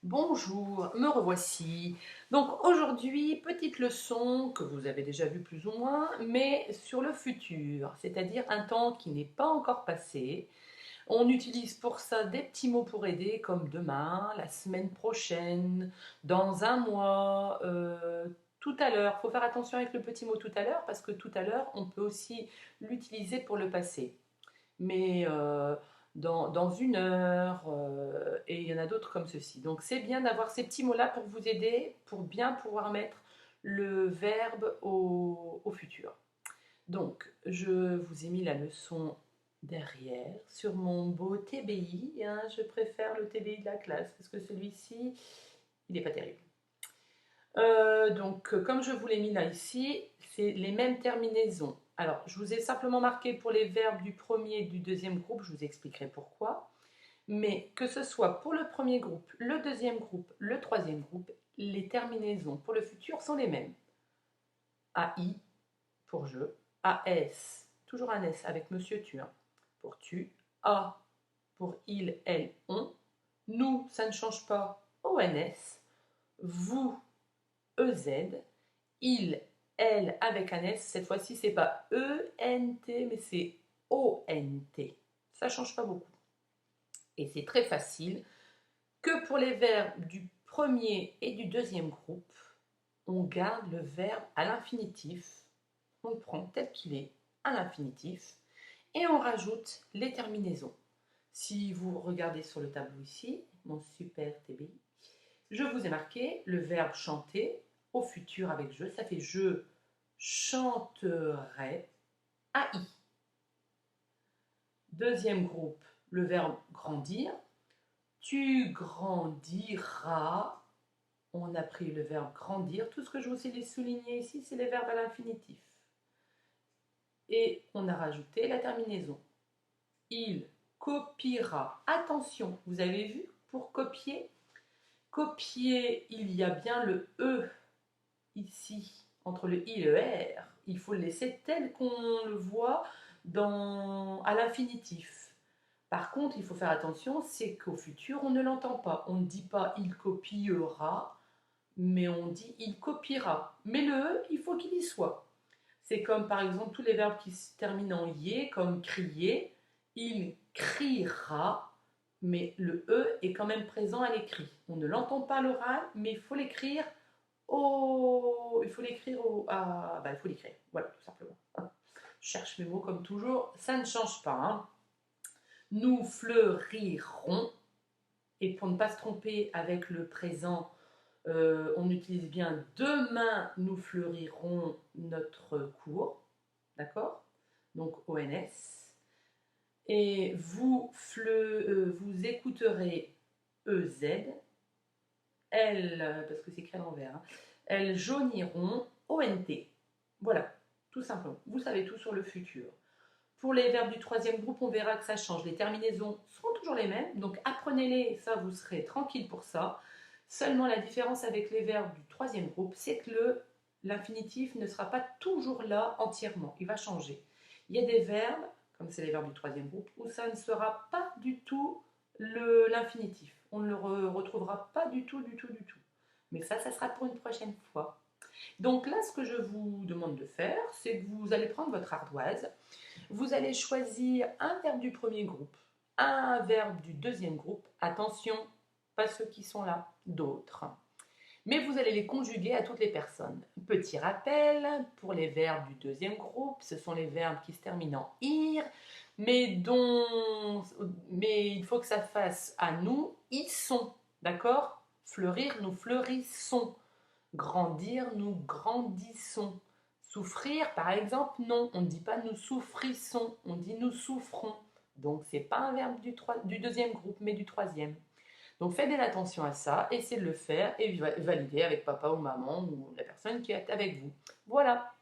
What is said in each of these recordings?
Bonjour, me revoici. Donc aujourd'hui, petite leçon que vous avez déjà vue plus ou moins, mais sur le futur, c'est-à-dire un temps qui n'est pas encore passé. On utilise pour ça des petits mots pour aider comme demain, la semaine prochaine, dans un mois, tout à l'heure. Il faut faire attention avec le petit mot tout à l'heure parce que tout à l'heure, on peut aussi l'utiliser pour le passé. Mais dans une heure, et il y en a d'autres comme ceci. Donc c'est bien d'avoir ces petits mots-là pour vous aider, pour bien pouvoir mettre le verbe au futur. Donc je vous ai mis la leçon derrière sur mon beau TBI, hein. Je préfère le TBI de la classe parce que celui-ci, il n'est pas terrible. Comme je vous l'ai mis là ici, c'est les mêmes terminaisons. Alors, je vous ai simplement marqué pour les verbes du premier et du deuxième groupe, je vous expliquerai pourquoi. Mais que ce soit pour le premier groupe, le deuxième groupe, le troisième groupe, les terminaisons pour le futur sont les mêmes. AI pour je, AS, toujours un S avec monsieur tu, hein, pour tu, A pour il, elle, on, nous, ça ne change pas, ONS, vous, EZ, il, elle avec un S, cette fois-ci c'est pas E-N-T mais c'est O-N-T. Ça change pas beaucoup. Et c'est très facile que pour les verbes du premier et du deuxième groupe, on garde le verbe à l'infinitif, on le prend tel qu'il est à l'infinitif et on rajoute les terminaisons. Si vous regardez sur le tableau ici, mon super TBI, je vous ai marqué le verbe chanter au futur avec je, ça fait je chanterai AI. Deuxième groupe, le verbe grandir. Tu grandiras. On a pris le verbe grandir. Tout ce que je vous ai souligné ici, c'est les verbes à l'infinitif. Et on a rajouté la terminaison. Il copiera. Attention, vous avez vu, pour copier, il y a bien le E ici, entre le I et le R. Il faut le laisser tel qu'on le voit à l'infinitif. Par contre, il faut faire attention, c'est qu'au futur, on ne l'entend pas. On ne dit pas il copiera, mais on dit il copiera. Mais le E, il faut qu'il y soit. C'est comme par exemple tous les verbes qui se terminent en yé, comme crier, il criera, mais le E est quand même présent à l'écrit. On ne l'entend pas à l'oral, mais il faut l'écrire il faut l'écrire il faut l'écrire, voilà, tout simplement. Je cherche mes mots comme toujours, ça ne change pas, hein. Nous fleurirons, et pour ne pas se tromper avec le présent, on utilise bien demain nous fleurirons notre cours, d'accord? Donc ONS. Et vous écouterez EZ, elles, parce que c'est écrit à l'envers, hein, elles jauniront ONT. Voilà, tout simplement. Vous savez tout sur le futur. Pour les verbes du troisième groupe, on verra que ça change. Les terminaisons seront toujours les mêmes, donc apprenez-les, ça vous serez tranquille pour ça. Seulement la différence avec les verbes du troisième groupe, c'est que l'infinitif ne sera pas toujours là entièrement, il va changer. Il y a des verbes, comme c'est les verbes du troisième groupe, où ça ne sera pas du tout l'infinitif. On ne le retrouvera pas du tout, du tout, du tout. Mais ça sera pour une prochaine fois. Donc là, ce que je vous demande de faire, c'est que vous allez prendre votre ardoise, vous allez choisir un verbe du premier groupe, un verbe du deuxième groupe, attention, pas ceux qui sont là, d'autres. Mais vous allez les conjuguer à toutes les personnes. Petit rappel, pour les verbes du deuxième groupe, ce sont les verbes qui se terminent en ir, mais il faut que ça fasse à nous, ils sont, d'accord? Fleurir, nous fleurissons. Grandir, nous grandissons. Souffrir, par exemple, non, on ne dit pas nous souffrissons, on dit nous souffrons. Donc, ce n'est pas un verbe du deuxième groupe, mais du troisième. Donc, faites bien attention à ça, essayez de le faire et validez avec papa ou maman ou la personne qui est avec vous. Voilà.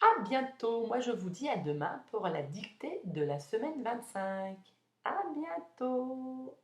À bientôt. Moi, je vous dis à demain pour la dictée de la semaine 25. À bientôt.